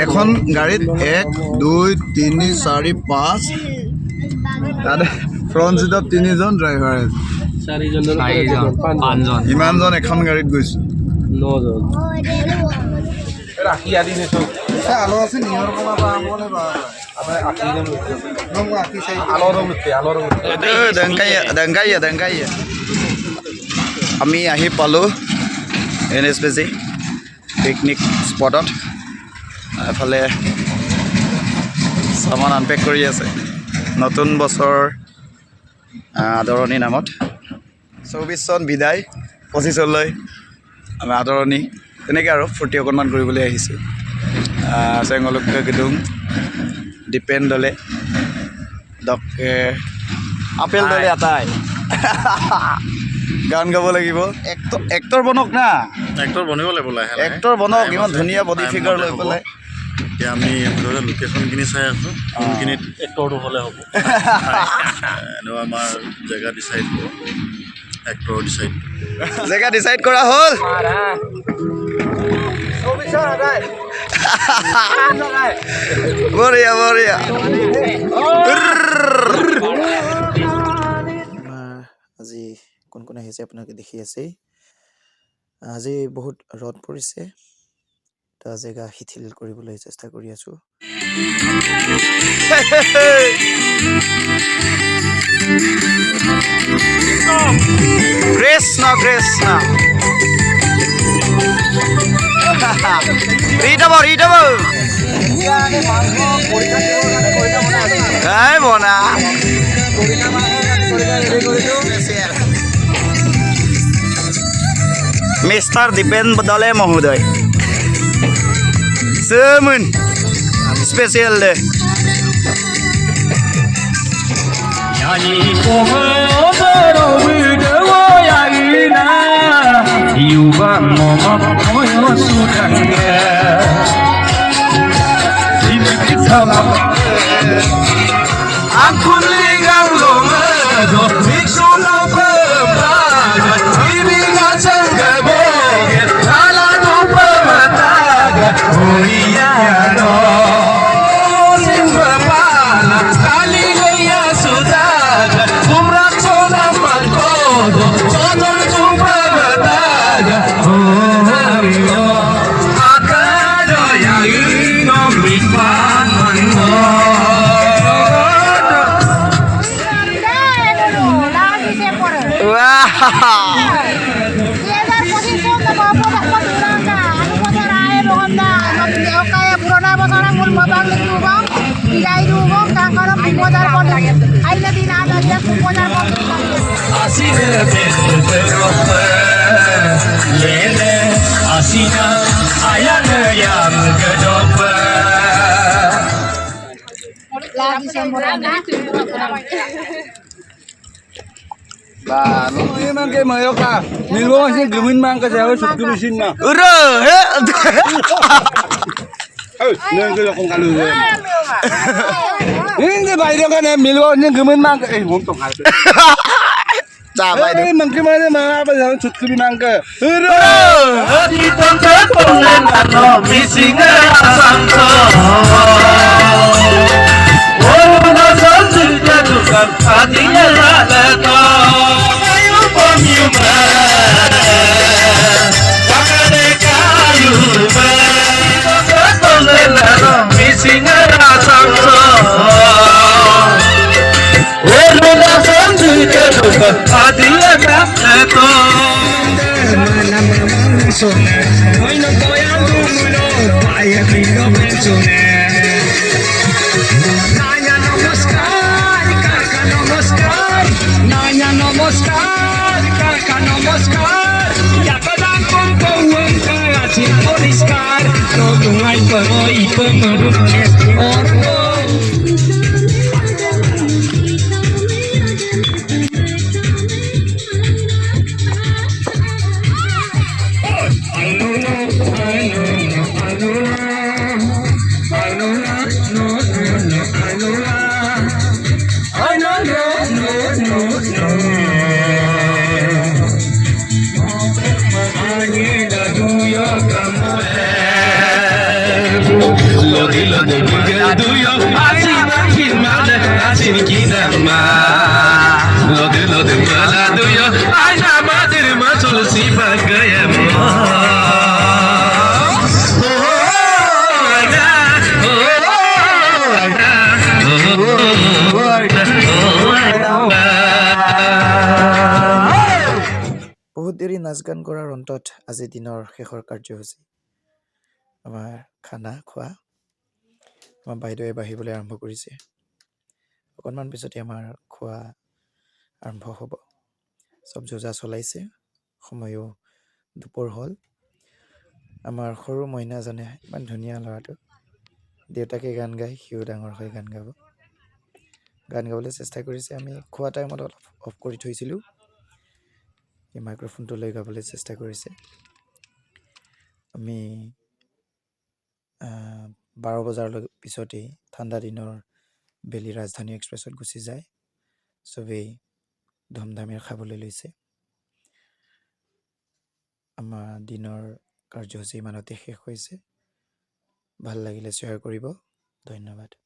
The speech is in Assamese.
এখন গাড়ীত 1 2 3 4 5 তাতে ফ্ৰণ্ট চিটত 3জন ড্ৰাইভাৰ আছে 4জন ইমানজন এখন গাড়ীত গৈছো 9জন ৰাখি আদি নেছো আলো আছে নিয়ৰ কলা বা আমলে বা આપણે આખી ને নম আকি চাই আলোর দংকাইয়া আমি আহি পালো এনএসপিসি পিকনিক স্পটত এফালে সামান আনপেক কৰি আছে নতুন বছৰ আদৰণি নামত 24 চন বিদায় 25 লৈ আমি আদৰণি তেনেকৈ আৰু ফূৰ্তি অকণমান কৰিবলৈ আহিছোঁ চেঙলুকা গিদুং ডিপেন দলে ডকে আপেল দলে এটাই গান গাব লাগিব এক্টৰ বনক না এক্টৰ বনিব লাগিব লাহে লাহে এক্টৰ বনক ইমান ধুনীয়া বডি ফিগাৰ লৈ পেলাই এতিয়া আমি লোকেশ্যনখিনি চাই আছোঁ কোনখিনিত এক্টৰটো হ'লে হ'ব এনেও আমাৰ জেগা ডিচাইড হ'ব এক্টৰ ডিচাইড জেগা ডিচাইড কৰা হ'ল বঢ়িয়া বঢ়িয়া আজি কোন কোন আহিছে আপোনালোকে দেখি আছে আজি বহুত ৰ'দ পৰিছে এটা জেগা শিথিল কৰিবলৈ চেষ্টা কৰি আছো কৃষ্ণ কৃষ্ণ ৰিটাব এই বনা মিস্টার দীপেন দলে মহোদয় সেমন special day Ke mayo ka milwo masih gemin mang ke jawa suku mesin mah ura he neng ke lokong kalu ini bayar kan milwo ni gemin mang ke untung hal Chả vậy đấy mang cái máy mà bây giờ chụp cái mang ke đi con chết con lên cả nó vì sinh sang sơ ôi nó sớm sinh ra được gần phá tiếng ra là to bao nhiêu mà các anh ca yêu về con chết con lên là nó vì sinh ra sang sơ ôi nó sớm sinh ra được gần phá tiếng ra là to hoy no voy a número vaya vino persone nanya namaskar kaka namaskar ya kadang pembuang kasih poliskar no tungai peroi pemerutnya ordo duyo asi kimale asin kinama lode bala duyo aina madir masul sibagayam বহুত দেৰি নাচ গান কৰাৰ অন্তত আজি দিনৰ শেষৰ কাৰ্যসূচী আমাৰ খানা খোৱা আমাৰ বাইদেৱে বাঢ়িবলৈ আৰম্ভ কৰিছে অকণমান পিছতে আমাৰ খোৱা আৰম্ভ হ'ব চব যোজা চলাইছে সময়ো দুপৰ হ'ল আমাৰ সৰু মইনাজনে ইমান ধুনীয়া ল'ৰাটো দেউতাকে গান গায় সিও ডাঙৰ হৈ গান গাবলৈ চেষ্টা কৰিছে আমি খোৱা টাইমত অলপ অফ কৰি থৈছিলোঁ এই মাইক্ৰফোনটো লৈ গাবলৈ চেষ্টা কৰিছে আমি 12 বজাৰ পিছতেই ঠাণ্ডা দিনৰ বেলি ৰাজধানী এক্সপ্ৰেছত গুচি যায় চবেই ধুমধামেৰে খাবলৈ লৈছে আমাৰ দিনৰ কাৰ্যসূচী ইমানতে শেষ হৈছে ভাল লাগিলে শ্বেয়াৰ কৰিব ধন্যবাদ